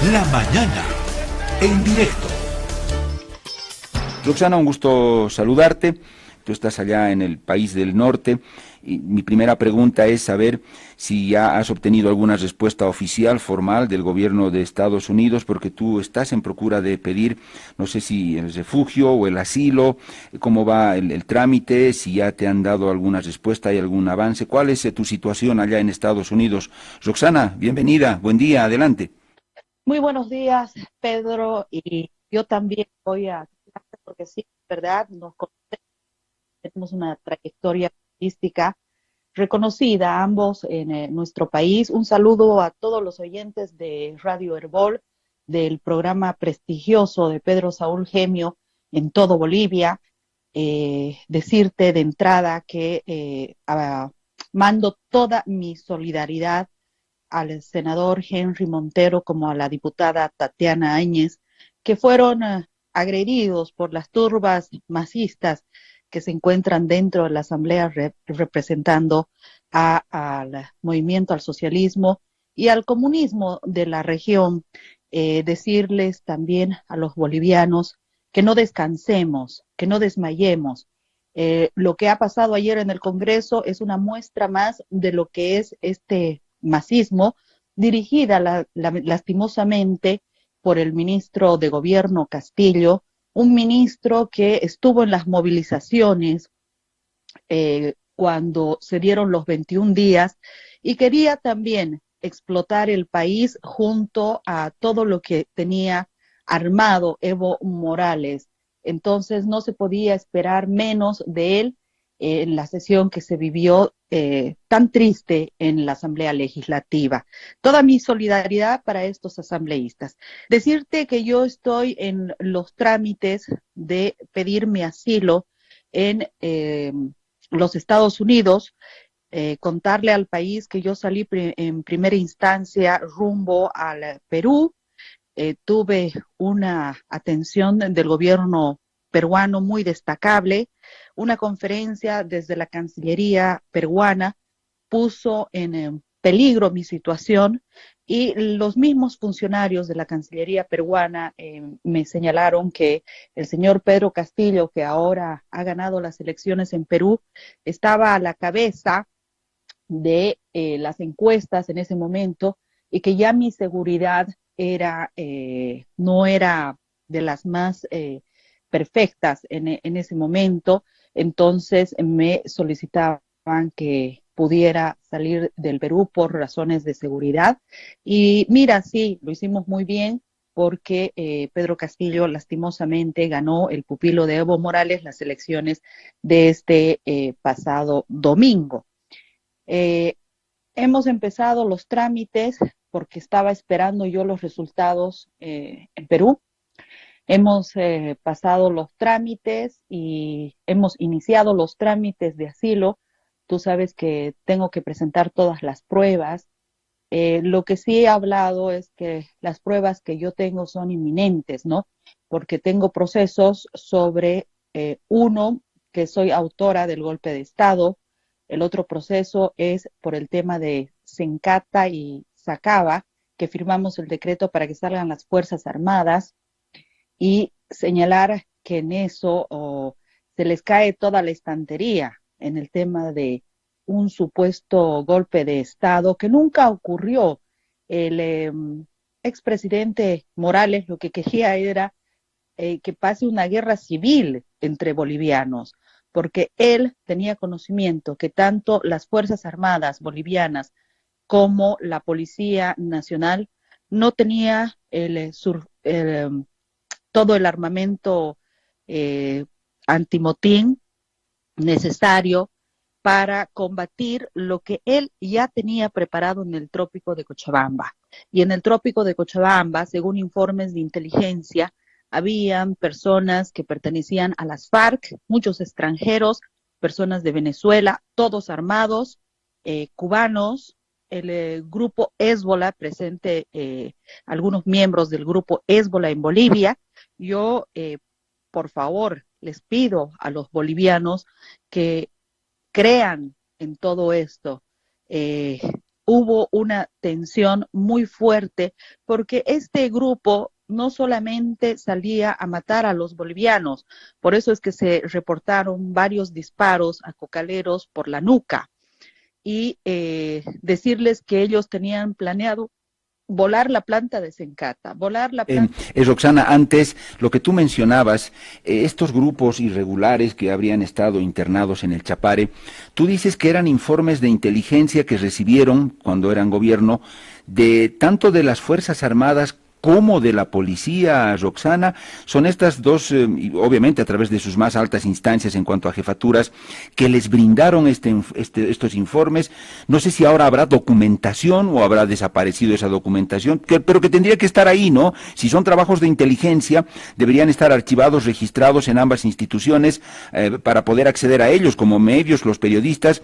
La mañana, en directo. Roxana, un gusto saludarte. Tú estás allá en el país del norte y mi primera pregunta es saber si ya has obtenido alguna respuesta oficial, formal del gobierno de Estados Unidos, porque tú estás en procura de pedir, no sé si el refugio o el asilo, cómo va el trámite, si ya te han dado alguna respuesta, hay algún avance. ¿Cuál es tu situación allá en Estados Unidos? Roxana, bienvenida, buen día, adelante. Muy buenos días, Pedro, y yo también voy a, porque sí, verdad, nos conocemos, tenemos una trayectoria artística reconocida ambos en nuestro país. Un saludo a todos los oyentes de Radio Herbol, del programa prestigioso de Pedro Saúl Gemio en todo Bolivia. Decirte de entrada que mando toda mi solidaridad al senador Henry Montero como a la diputada Tatiana Áñez, que fueron agredidos por las turbas masistas que se encuentran dentro de la Asamblea representando al movimiento al socialismo y al comunismo de la región. Decirles también a los bolivianos que no descansemos, que no desmayemos. Lo que ha pasado ayer en el Congreso es una muestra más de lo que es este masismo, dirigida lastimosamente por el ministro de Gobierno Castillo, un ministro que estuvo en las movilizaciones cuando se dieron los 21 días y quería también explotar el país junto a todo lo que tenía armado Evo Morales. Entonces no se podía esperar menos de él en la sesión que se vivió tan triste en la Asamblea Legislativa. Toda mi solidaridad para estos asambleístas. Decirte que yo estoy en los trámites de pedir mi asilo en los Estados Unidos, contarle al país que yo salí en primera instancia rumbo al Perú. Tuve una atención del gobierno peruano muy destacable, una conferencia desde la Cancillería peruana puso en peligro mi situación y los mismos funcionarios de la Cancillería peruana me señalaron que el señor Pedro Castillo, que ahora ha ganado las elecciones en Perú, estaba a la cabeza de las encuestas en ese momento y que ya mi seguridad no era de las más perfectas en ese momento. Entonces me solicitaban que pudiera salir del Perú por razones de seguridad. Y mira, sí, lo hicimos muy bien porque Pedro Castillo lastimosamente ganó el pupilo de Evo Morales las elecciones de este pasado domingo. Eh, Hemos empezado los trámites porque estaba esperando yo los resultados en Perú. Hemos pasado los trámites y hemos iniciado los trámites de asilo. Tú sabes que tengo que presentar todas las pruebas. Lo que sí he hablado es que las pruebas que yo tengo son inminentes, ¿no? Porque tengo procesos sobre uno, que soy autora del golpe de Estado. El otro proceso es por el tema de Sencata y Sacaba, que firmamos el decreto para que salgan las Fuerzas Armadas y señalar que en eso se les cae toda la estantería en el tema de un supuesto golpe de Estado que nunca ocurrió. El expresidente Morales lo que quería era que pase una guerra civil entre bolivianos, porque él tenía conocimiento que tanto las Fuerzas Armadas bolivianas como la Policía Nacional no tenía todo el armamento eh, antimotín necesario para combatir lo que él ya tenía preparado en el trópico de Cochabamba. Y en el trópico de Cochabamba, según informes de inteligencia, habían personas que pertenecían a las FARC, muchos extranjeros, personas de Venezuela, todos armados, cubanos, el grupo Hezbollah, presente algunos miembros del grupo Hezbollah en Bolivia. Yo, por favor, les pido a los bolivianos que crean en todo esto. Eh, hubo una tensión muy fuerte porque este grupo no solamente salía a matar a los bolivianos, por eso es que se reportaron varios disparos a cocaleros por la nuca y decirles que ellos tenían planeado volar la planta de Sencata, volar la planta. Roxana, antes lo que tú mencionabas, estos grupos irregulares que habrían estado internados en el Chapare, tú dices que eran informes de inteligencia que recibieron cuando eran gobierno de tanto de las Fuerzas Armadas como de la policía, Roxana. Son estas dos, y obviamente a través de sus más altas instancias en cuanto a jefaturas, que les brindaron estos informes. No sé si ahora habrá documentación o habrá desaparecido esa documentación, pero que tendría que estar ahí, ¿no? Si son trabajos de inteligencia, deberían estar archivados, registrados en ambas instituciones para poder acceder a ellos como medios, los periodistas,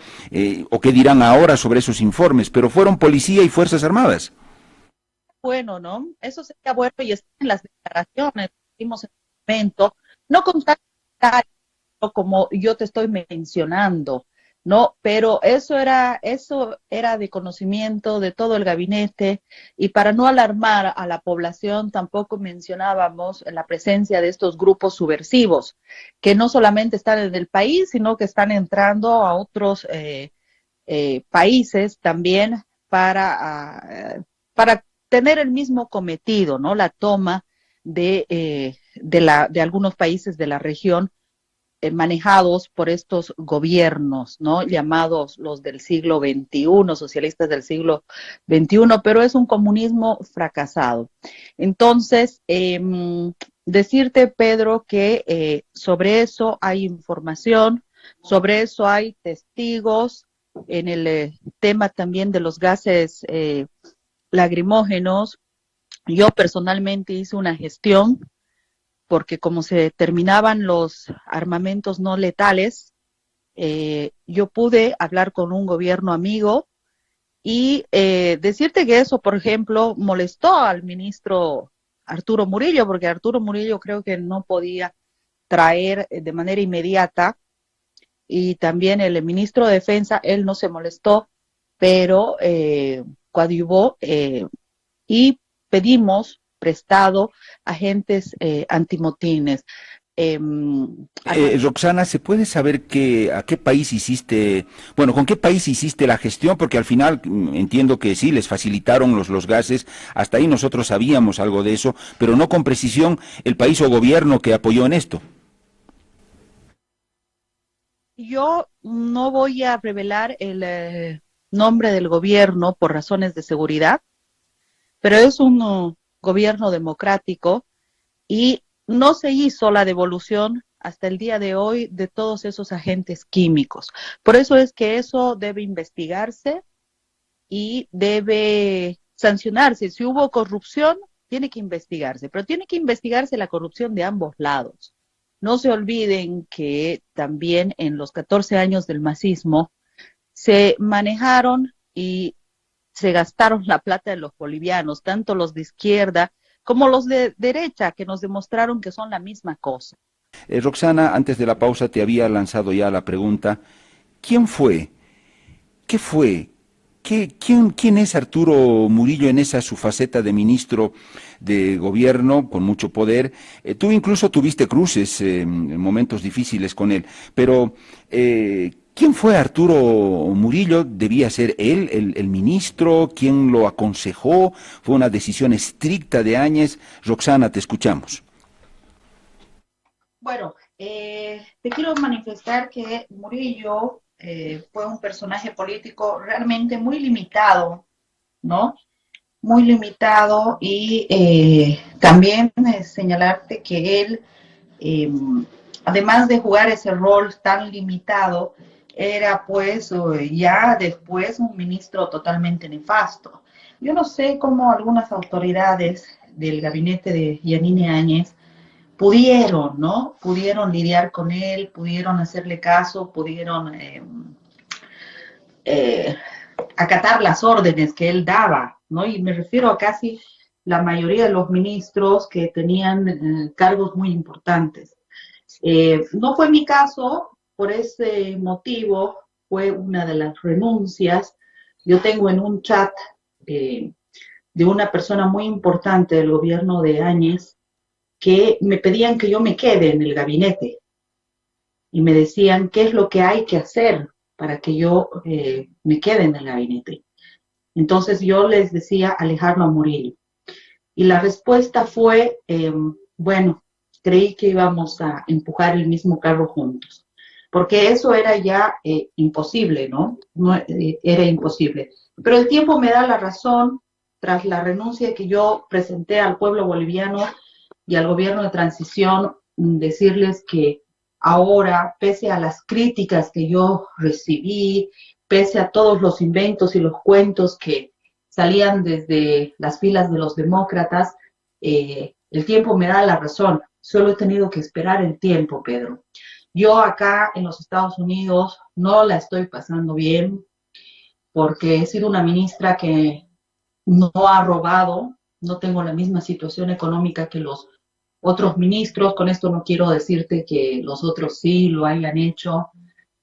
o qué dirán ahora sobre esos informes. Pero fueron policía y Fuerzas Armadas. Bueno, ¿no? Eso sería bueno y está en las declaraciones que hicimos en el momento, no con tanto detalle como yo te estoy mencionando, ¿no? Pero eso era de conocimiento de todo el gabinete y para no alarmar a la población tampoco mencionábamos la presencia de estos grupos subversivos que no solamente están en el país, sino que están entrando a otros países también para tener el mismo cometido, ¿no? La toma de algunos países de la región manejados por estos gobiernos, ¿no? Llamados los del siglo XXI, socialistas del siglo XXI, pero es un comunismo fracasado. Entonces, decirte, Pedro, que sobre eso hay información, sobre eso hay testigos, en el tema también de los gases lacrimógenos. Yo personalmente hice una gestión porque como se terminaban los armamentos no letales, yo pude hablar con un gobierno amigo y decirte que eso, por ejemplo, molestó al ministro Arturo Murillo, porque Arturo Murillo creo que no podía traer de manera inmediata, y también el ministro de Defensa, él no se molestó, pero coadyuvó y pedimos prestado agentes antimotines. Roxana, ¿se puede saber a qué país hiciste, bueno, con qué país hiciste la gestión? Porque al final entiendo que sí, les facilitaron los gases, hasta ahí nosotros sabíamos algo de eso, pero no con precisión el país o gobierno que apoyó en esto. Yo no voy a revelar el nombre del gobierno por razones de seguridad, pero es un gobierno democrático y no se hizo la devolución hasta el día de hoy de todos esos agentes químicos. Por eso es que eso debe investigarse y debe sancionarse. Si hubo corrupción, tiene que investigarse, pero tiene que investigarse la corrupción de ambos lados. No se olviden que también en los 14 años del masismo se manejaron y se gastaron la plata de los bolivianos, tanto los de izquierda como los de derecha, que nos demostraron que son la misma cosa. Roxana, antes de la pausa te había lanzado ya la pregunta, ¿quién fue? ¿Qué fue? ¿Quién es Arturo Murillo en esa su faceta de ministro de gobierno con mucho poder? Tú incluso tuviste cruces en momentos difíciles con él, pero ¿quién fue Arturo Murillo? ¿Debía ser él el ministro? ¿Quién lo aconsejó? ¿Fue una decisión estricta de Áñez? Roxana, te escuchamos. Bueno, te quiero manifestar que Murillo fue un personaje político realmente muy limitado, ¿no? Muy limitado y también señalarte que él, eh, además de jugar ese rol tan limitado, era pues ya después un ministro totalmente nefasto. Yo no sé cómo algunas autoridades del gabinete de Yanine Áñez pudieron, ¿no? Pudieron lidiar con él, pudieron hacerle caso, pudieron eh, acatar las órdenes que él daba, ¿no? Y me refiero a casi la mayoría de los ministros que tenían cargos muy importantes. No fue mi caso, por ese motivo fue una de las renuncias, yo tengo en un chat eh, de una persona muy importante del gobierno de Áñez que me pedían que yo me quede en el gabinete y me decían qué es lo que hay que hacer para que yo me quede en el gabinete. Entonces yo les decía alejarlo a Murillo. Y la respuesta fue, bueno, creí que íbamos a empujar el mismo carro juntos, porque eso era ya imposible, ¿no? No era imposible. Pero el tiempo me da la razón, tras la renuncia que yo presenté al pueblo boliviano y al gobierno de transición, decirles que ahora, pese a las críticas que yo recibí, pese a todos los inventos y los cuentos que salían desde las filas de los demócratas, el tiempo me da la razón. Solo he tenido que esperar el tiempo, Pedro. Yo acá en los Estados Unidos no la estoy pasando bien porque he sido una ministra que no ha robado, no tengo la misma situación económica que los otros ministros. Con esto no quiero decirte que los otros sí lo hayan hecho.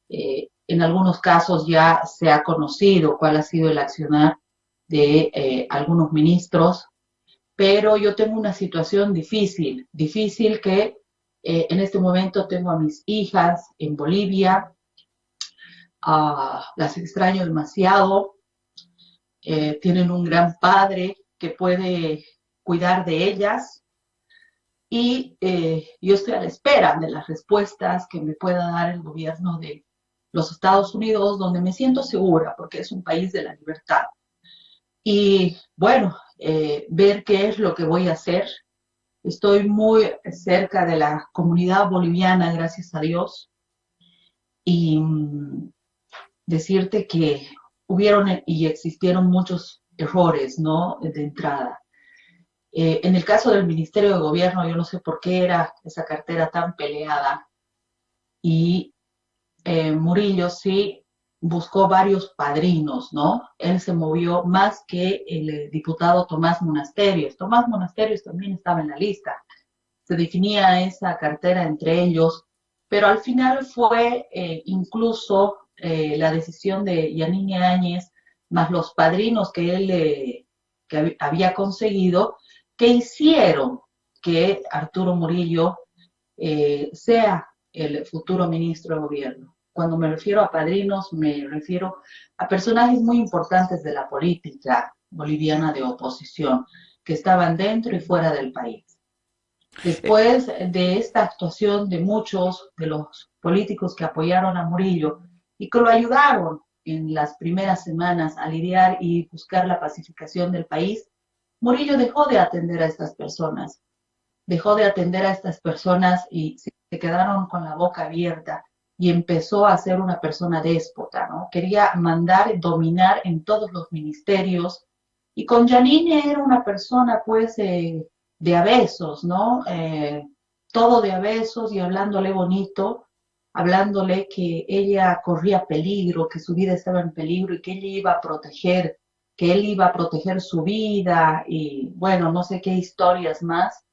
En algunos casos ya se ha conocido cuál ha sido el accionar de algunos ministros, pero yo tengo una situación difícil, difícil que en este momento tengo a mis hijas en Bolivia, las extraño demasiado, tienen un gran padre que puede cuidar de ellas y yo estoy a la espera de las respuestas que me pueda dar el gobierno de los Estados Unidos, donde me siento segura porque es un país de la libertad. Y bueno, ver qué es lo que voy a hacer. Estoy muy cerca de la comunidad boliviana, gracias a Dios, y decirte que hubieron y existieron muchos errores, ¿no? De entrada. En el caso del Ministerio de Gobierno, yo no sé por qué era esa cartera tan peleada y Murillo sí buscó varios padrinos, ¿no? Él se movió más que el diputado Tomás Monasterios. Tomás Monasterios también estaba en la lista. Se definía esa cartera entre ellos, pero al final fue incluso la decisión de Yanine Áñez, más los padrinos que él que había conseguido, que hicieron que Arturo Murillo sea el futuro ministro de gobierno. Cuando me refiero a padrinos, me refiero a personajes muy importantes de la política boliviana de oposición, que estaban dentro y fuera del país. Después de esta actuación de muchos de los políticos que apoyaron a Murillo y que lo ayudaron en las primeras semanas a lidiar y buscar la pacificación del país, Murillo dejó de atender a estas personas, y se quedaron con la boca abierta y empezó a ser una persona déspota, ¿no? Quería mandar, dominar en todos los ministerios y con Yanine era una persona pues de a besos, ¿no? Todo de a besos y hablándole bonito, hablándole que ella corría peligro, que su vida estaba en peligro y que ella iba a proteger, que él iba a proteger su vida y bueno, no sé qué historias más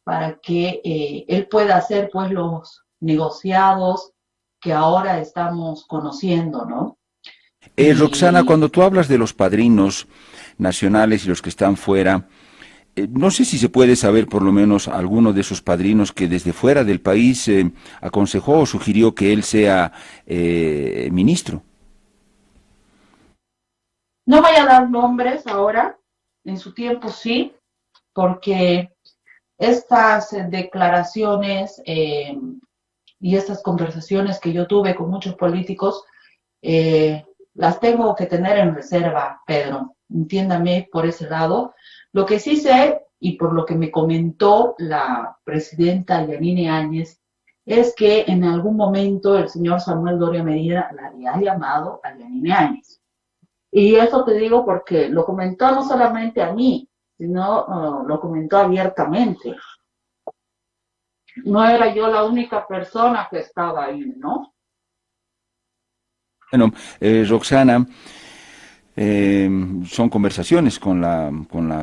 para que él pueda hacer pues los negociados que ahora estamos conociendo, ¿no? Roxana, Y cuando tú hablas de los padrinos nacionales y los que están fuera, no sé si se puede saber por lo menos alguno de esos padrinos que desde fuera del país aconsejó o sugirió que él sea ministro. no voy a dar nombres ahora, en su tiempo sí, porque estas declaraciones y estas conversaciones que yo tuve con muchos políticos, las tengo que tener en reserva, Pedro. Entiéndame por ese lado. Lo que sí sé, y por lo que me comentó la presidenta Yanine Áñez, es que en algún momento el señor Samuel Doria Medina la había llamado a Yanine Áñez. Y eso te digo porque lo comentó no solamente a mí, sino lo comentó abiertamente. No era yo la única persona que estaba ahí, ¿no? Bueno, Roxana, eh, son conversaciones con con la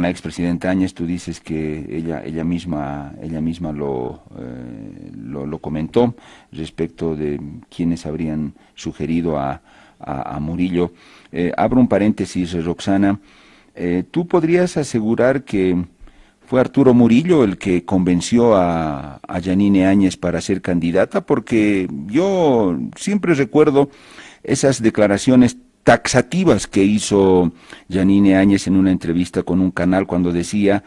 expresidenta Áñez. Tú dices que ella misma lo comentó respecto de quienes habrían sugerido a Murillo. Abro un paréntesis, Roxana. ¿Tú podrías asegurar que fue Arturo Murillo el que convenció a Yanine Áñez para ser candidata? Porque yo siempre recuerdo esas declaraciones taxativas que hizo Yanine Áñez en una entrevista con un canal cuando decía: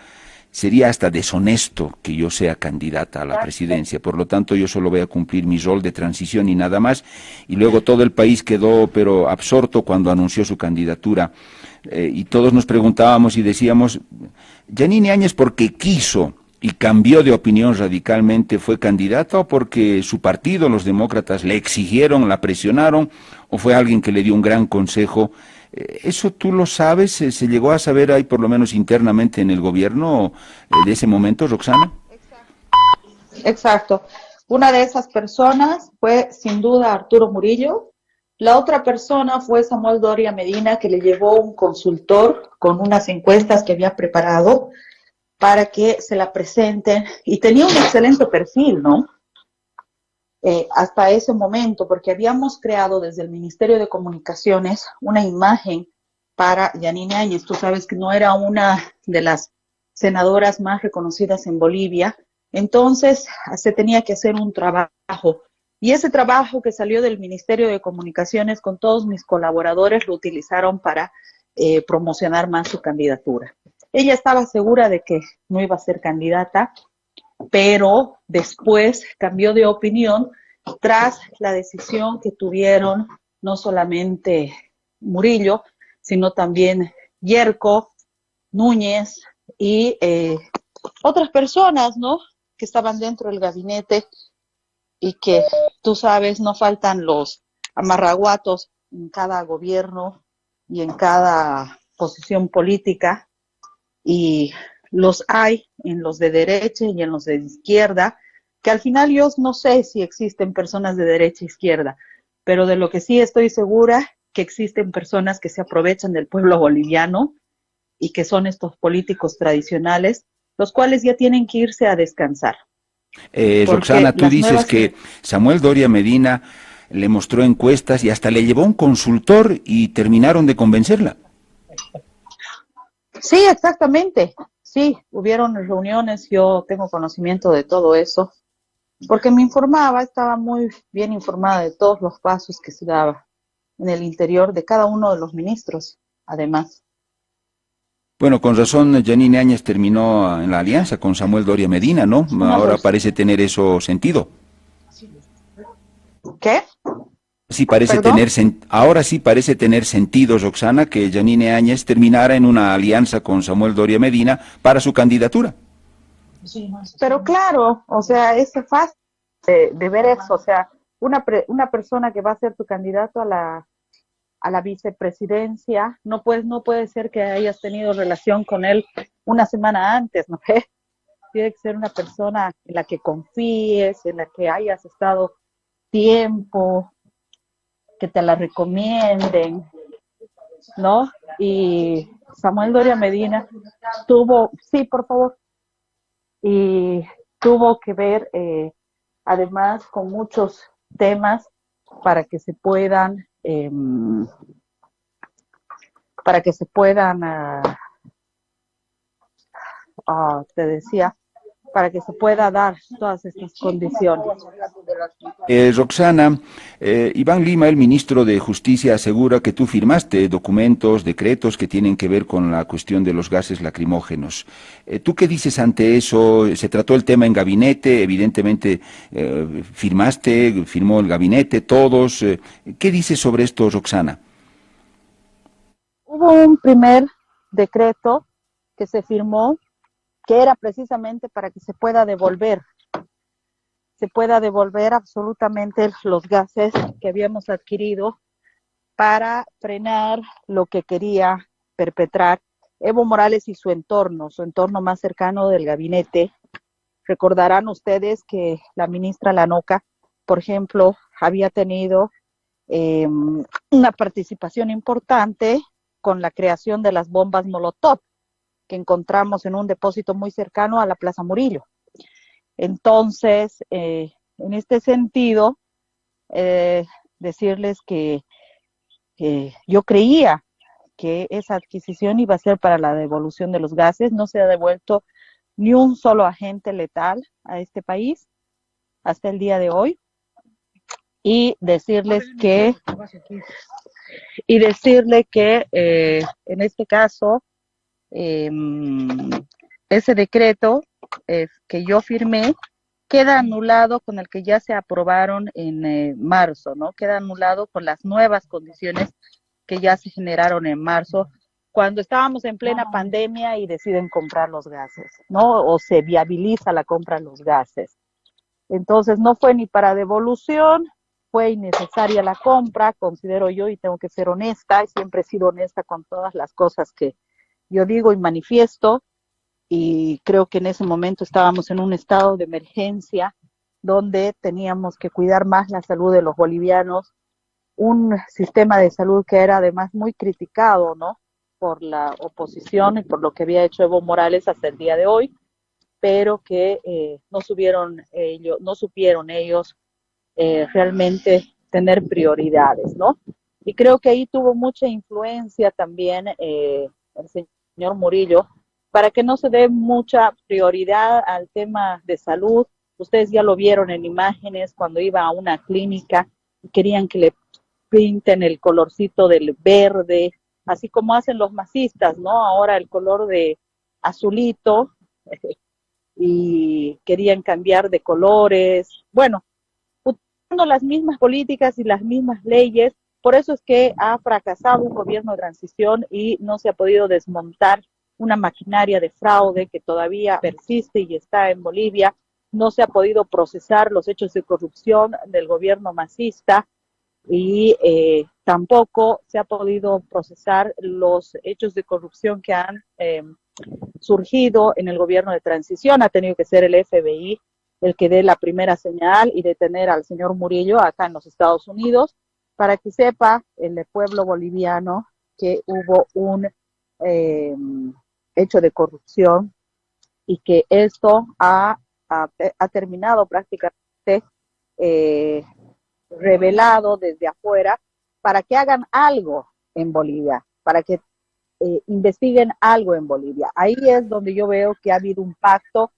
sería hasta deshonesto que yo sea candidata a la presidencia, por lo tanto yo solo voy a cumplir mi rol de transición y nada más. Y luego todo el país quedó pero absorto cuando anunció su candidatura, y todos nos preguntábamos y decíamos: Yanine Áñez, porque quiso y cambió de opinión radicalmente, fue candidata, o porque su partido, los demócratas, le exigieron, la presionaron, o fue alguien que le dio un gran consejo? ¿Eso tú lo sabes? ¿Se llegó a saber ahí por lo menos internamente en el gobierno de ese momento, Roxana? Exacto. Una de esas personas fue sin duda Arturo Murillo. La otra persona fue Samuel Doria Medina, que le llevó un consultor con unas encuestas que había preparado para que se la presenten, y tenía un excelente perfil, ¿no? Hasta ese momento, porque habíamos creado desde el Ministerio de Comunicaciones una imagen para Yanine Áñez. Tú sabes que no era una de las senadoras más reconocidas en Bolivia, entonces se tenía que hacer un trabajo. Y ese trabajo que salió del Ministerio de Comunicaciones con todos mis colaboradores lo utilizaron para promocionar más su candidatura. Ella estaba segura de que no iba a ser candidata, pero después cambió de opinión tras la decisión que tuvieron no solamente Murillo, sino también Yerko, Núñez y otras personas, ¿no?, que estaban dentro del gabinete, y que tú sabes, no faltan los amarraguatos en cada gobierno y en cada posición política, y los hay en los de derecha y en los de izquierda, que al final yo no sé si existen personas de derecha e izquierda, pero de lo que sí estoy segura, que existen personas que se aprovechan del pueblo boliviano y que son estos políticos tradicionales, los cuales ya tienen que irse a descansar. Roxana, Porque tú las dices nuevas... que Samuel Doria Medina le mostró encuestas y hasta le llevó un consultor y terminaron de convencerla. Sí, exactamente. Sí, hubieron reuniones, yo tengo conocimiento de todo eso, porque me informaba, estaba muy bien informada de todos los pasos que se daba en el interior de cada uno de los ministros, además. Bueno, con razón, Yanine Áñez terminó en la alianza con Samuel Doria Medina, ¿no? Una Ahora dos. parece tener eso sentido. ¿Qué? Sí parece ¿Perdón? tener ahora sí parece tener sentido, Roxana, que Yanine Áñez terminara en una alianza con Samuel Doria Medina para su candidatura. Pero claro, o sea, es fácil de ver eso, o sea, una persona que va a ser tu candidato a la vicepresidencia, no puede ser que hayas tenido relación con él una semana antes, ¿no? Tiene que ser una persona en la que confíes, en la que hayas estado tiempo, que te la recomienden, ¿no? Y Samuel Doria Medina tuvo, sí, por favor, y tuvo que ver además con muchos temas para que se puedan, para que se puedan, te decía, para que se pueda dar todas estas condiciones. Roxana, Iván Lima, el ministro de Justicia, asegura que tú firmaste documentos, decretos que tienen que ver con la cuestión de los gases lacrimógenos. ¿Tú qué dices ante eso? ¿Se trató el tema en gabinete? Evidentemente, firmó el gabinete, todos. ¿Qué dices sobre esto, Roxana? Hubo un primer decreto que se firmó, que era precisamente para que se pueda devolver absolutamente los gases que habíamos adquirido para frenar lo que quería perpetrar Evo Morales y su entorno más cercano del gabinete. Recordarán ustedes que la ministra Lanoca, por ejemplo, había tenido una participación importante con la creación de las bombas Molotov que encontramos en un depósito muy cercano a la Plaza Murillo. Entonces, en este sentido, decirles que yo creía que esa adquisición iba a ser para la devolución de los gases. No se ha devuelto ni un solo agente letal a este país hasta el día de hoy. Y decirles que en este caso eh, ese decreto que yo firmé queda anulado con el que ya se aprobaron en marzo, ¿no? Queda anulado con las nuevas condiciones que ya se generaron en marzo, cuando estábamos en plena pandemia y deciden comprar los gases, ¿no? O se viabiliza la compra de los gases. Entonces no fue ni para devolución, fue innecesaria la compra, considero yo, y tengo que ser honesta, y siempre he sido honesta con todas las cosas que yo digo y manifiesto, y creo que en ese momento estábamos en un estado de emergencia donde teníamos que cuidar más la salud de los bolivianos, un sistema de salud que era además muy criticado, ¿no? Por la oposición y por lo que había hecho Evo Morales hasta el día de hoy, pero que no supieron ellos realmente tener prioridades, ¿no? Y creo que ahí tuvo mucha influencia también el señor Murillo para que no se dé mucha prioridad al tema de salud. Ustedes ya lo vieron en imágenes cuando iba a una clínica y querían que le pinten el colorcito del verde, así como hacen los masistas, ¿no? Ahora el color de azulito, y querían cambiar de colores. Bueno, utilizando las mismas políticas y las mismas leyes. Por eso es que ha fracasado un gobierno de transición y no se ha podido desmontar una maquinaria de fraude que todavía persiste y está en Bolivia. No se ha podido procesar los hechos de corrupción del gobierno masista y tampoco se ha podido procesar los hechos de corrupción que han surgido en el gobierno de transición. Ha tenido que ser el FBI el que dé la primera señal y detener al señor Murillo acá en los Estados Unidos, para que sepa el pueblo boliviano que hubo un hecho de corrupción y que esto ha terminado prácticamente revelado desde afuera para que hagan algo en Bolivia, para que investiguen algo en Bolivia. Ahí es donde yo veo que ha habido un pacto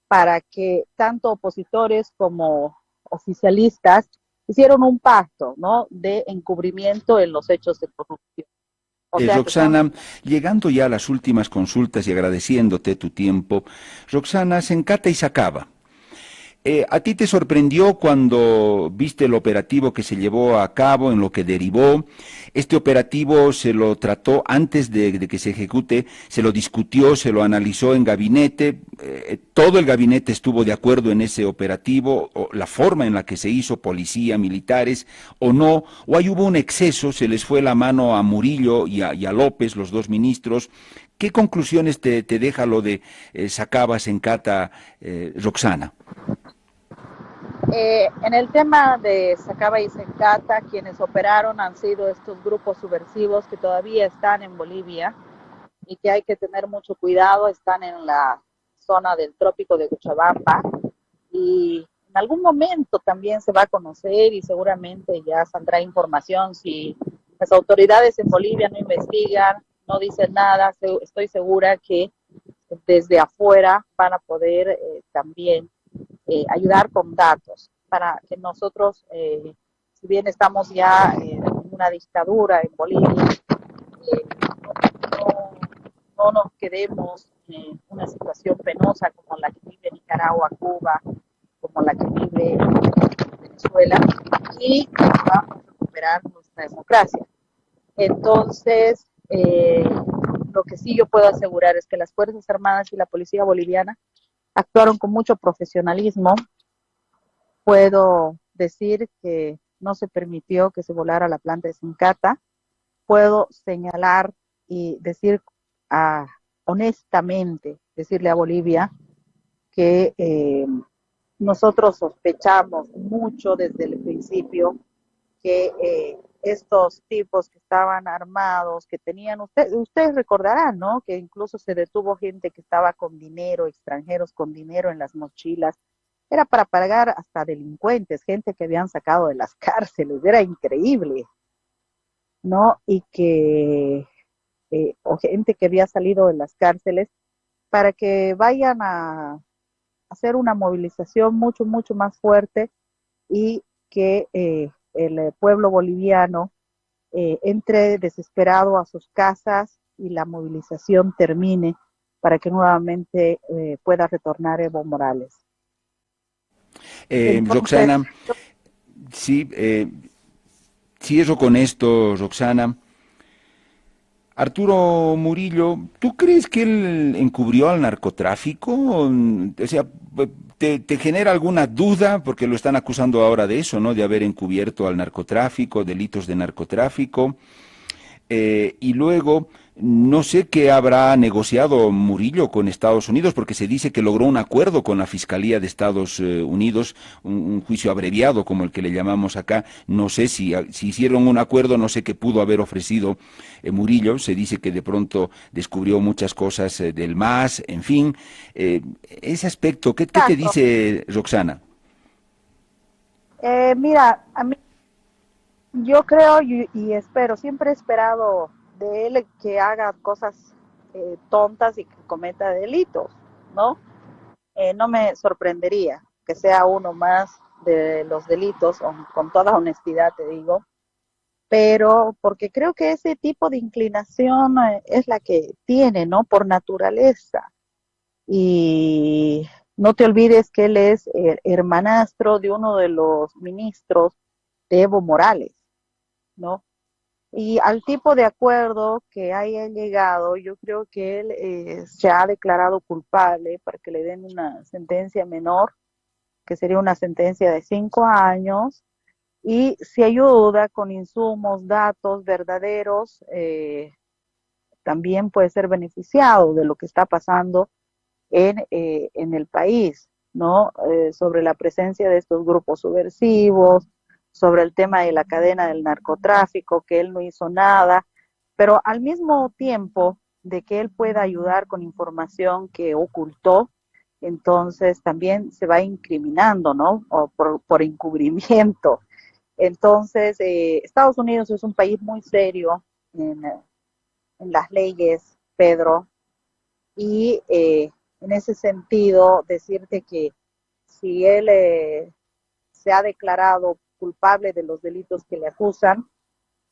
para que tanto opositores como oficialistas hicieron un pacto, ¿no? De encubrimiento en los hechos de corrupción. O sea que estamos... Roxana, llegando ya a las últimas consultas y agradeciéndote tu tiempo, Roxana, se encata y se acaba. ¿A ti te sorprendió cuando viste el operativo que se llevó a cabo, en lo que derivó? Este operativo se lo trató antes de que se ejecute, se lo discutió, se lo analizó en gabinete, todo el gabinete estuvo de acuerdo en ese operativo, o la forma en la que se hizo, policía, militares, o no, o ahí hubo un exceso, se les fue la mano a Murillo y a López, los dos ministros. ¿Qué conclusiones te deja lo de Sacaba, Sencata, Roxana? En el tema de Sacaba y Sencata, quienes operaron han sido estos grupos subversivos que todavía están en Bolivia y que hay que tener mucho cuidado. Están en la zona del trópico de Cochabamba y en algún momento también se va a conocer y seguramente ya saldrá información si las autoridades en Bolivia no investigan, no dicen nada. Estoy segura que desde afuera van a poder también ayudar con datos para que nosotros, si bien estamos ya en una dictadura en Bolivia, no, no nos quedemos en una situación penosa como la que vive Nicaragua, Cuba, como la que vive Venezuela, y vamos a recuperar nuestra democracia. Entonces, lo que sí yo puedo asegurar es que las Fuerzas Armadas y la Policía Boliviana actuaron con mucho profesionalismo. Puedo decir que no se permitió que se volara la planta de Sincata. Puedo señalar y decir honestamente, decirle a Bolivia que nosotros sospechamos mucho desde el principio que estos tipos que estaban armados, que tenían, ustedes recordarán, ¿no? Que incluso se detuvo gente que estaba con dinero, extranjeros con dinero en las mochilas. Era para pagar hasta delincuentes, gente que habían sacado de las cárceles, era increíble. ¿no? Y que, o gente que había salido de las cárceles, para que vayan a hacer una movilización mucho, mucho más fuerte y que el pueblo boliviano entre desesperado a sus casas y la movilización termine para que nuevamente pueda retornar Evo Morales. Entonces, Roxana, sí, cierro con esto, Roxana. Arturo Murillo, ¿tú crees que él encubrió al narcotráfico? O sea, ¿te genera alguna duda? Porque lo están acusando ahora de eso, ¿no? De haber encubierto al narcotráfico, delitos de narcotráfico. Y luego, no sé qué habrá negociado Murillo con Estados Unidos, porque se dice que logró un acuerdo con la Fiscalía de Estados Unidos, un juicio abreviado como el que le llamamos acá. No sé si hicieron un acuerdo, no sé qué pudo haber ofrecido Murillo. Se dice que de pronto descubrió muchas cosas del MAS, en fin. Ese aspecto, ¿qué te exacto. dice Roxana? Mira, a mí yo creo y espero, siempre he esperado de él que haga cosas tontas y que cometa delitos, ¿no? No me sorprendería que sea uno más de los delitos, con toda honestidad te digo, pero porque creo que ese tipo de inclinación es la que tiene, ¿no? Por naturaleza. Y no te olvides que él es hermanastro de uno de los ministros de Evo Morales, ¿no? Y al tipo de acuerdo que haya llegado, yo creo que él se ha declarado culpable para que le den una sentencia menor, que sería una sentencia de 5 años, y si ayuda con insumos, datos verdaderos, también puede ser beneficiado de lo que está pasando en el país, ¿no? Sobre la presencia de estos grupos subversivos, sobre el tema de la cadena del narcotráfico, que él no hizo nada, pero al mismo tiempo de que él pueda ayudar con información que ocultó, entonces también se va incriminando, ¿no? O por encubrimiento. Entonces, Estados Unidos es un país muy serio en las leyes, Pedro, y en ese sentido decirte que si él se ha declarado culpable de los delitos que le acusan,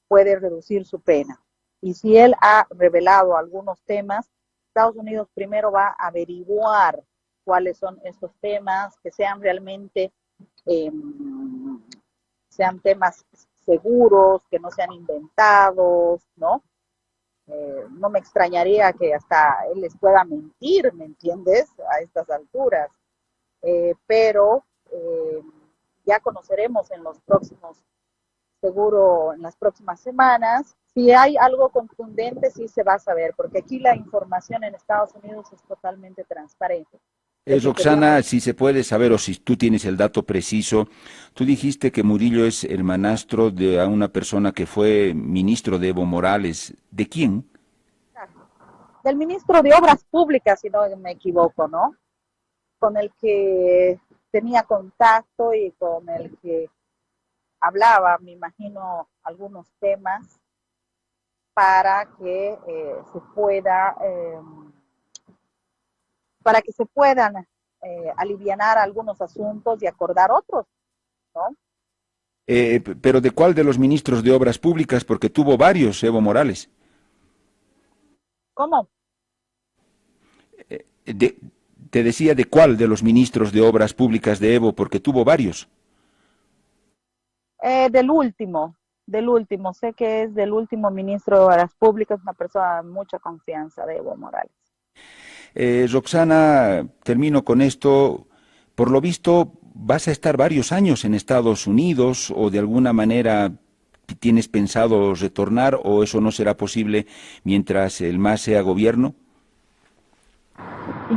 puede reducir su pena. Y si él ha revelado algunos temas, Estados Unidos primero va a averiguar cuáles son estos temas, que sean realmente eh, sean temas seguros, que no sean inventados, ¿no? No me extrañaría que hasta él les pueda mentir, ¿me entiendes? A estas alturas. Pero ya conoceremos en los próximos, seguro en las próximas semanas, si hay algo contundente, sí se va a saber, porque aquí la información en Estados Unidos es totalmente transparente. Eso quería. Roxana, si se puede saber o si tú tienes el dato preciso, tú dijiste que Murillo es hermanastro de a una persona que fue ministro de Evo Morales. ¿De quién? Del ministro de Obras Públicas, si no me equivoco, ¿no? Con el que tenía contacto y con el que hablaba, me imagino, algunos temas se pueda, para que se puedan alivianar algunos asuntos y acordar otros, ¿no? Pero ¿de cuál de los ministros de Obras Públicas? Porque tuvo varios, Evo Morales. ¿Cómo? De- Te decía de cuál de los ministros de Obras Públicas de Evo, porque tuvo varios. Del último, sé que es del último ministro de Obras Públicas, una persona de mucha confianza de Evo Morales. Roxana, termino con esto. Por lo visto, vas a estar varios años en Estados Unidos o de alguna manera tienes pensado retornar o eso no será posible mientras el MAS sea gobierno.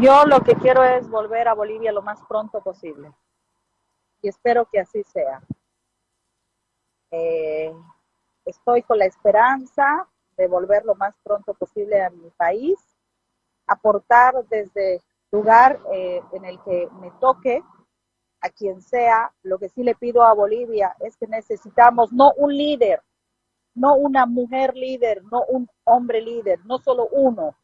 Yo lo que quiero es volver a Bolivia lo más pronto posible y espero que así sea. Eh, Estoy con la esperanza de volver lo más pronto posible a mi país, aportar desde el lugar en el que me toque, a quien sea. Lo que sí le pido a Bolivia es que necesitamos no un líder, no una mujer líder, no un hombre líder, no solo uno.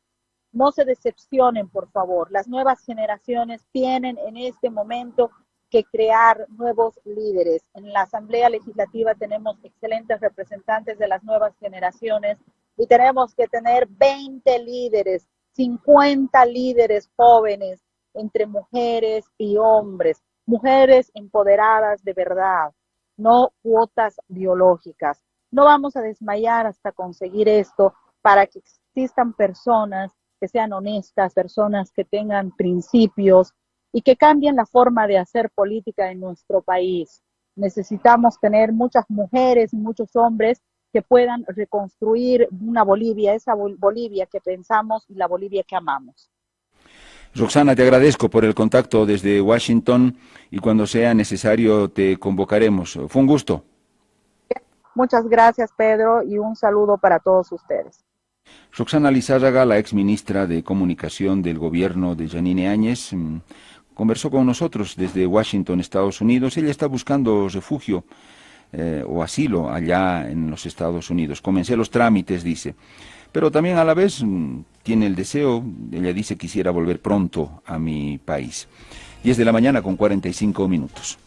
No se decepcionen, por favor. Las nuevas generaciones tienen en este momento que crear nuevos líderes. En la Asamblea Legislativa tenemos excelentes representantes de las nuevas generaciones y tenemos que tener 20 líderes, 50 líderes jóvenes entre mujeres y hombres, mujeres empoderadas de verdad, no cuotas biológicas. No vamos a desmayar hasta conseguir esto para que existan personas que sean honestas, personas que tengan principios y que cambien la forma de hacer política en nuestro país. Necesitamos tener muchas mujeres y muchos hombres que puedan reconstruir una Bolivia, esa Bolivia que pensamos y la Bolivia que amamos. Roxana, te agradezco por el contacto desde Washington y cuando sea necesario te convocaremos. Fue un gusto. Muchas gracias, Pedro, y un saludo para todos ustedes. Roxana Lizárraga, la exministra de Comunicación del gobierno de Yanine Áñez, conversó con nosotros desde Washington, Estados Unidos. Ella está buscando refugio o asilo allá en los Estados Unidos. Comencé los trámites, dice, pero también a la vez tiene el deseo, ella dice, quisiera volver pronto a mi país. 10 de la mañana con 45 minutos.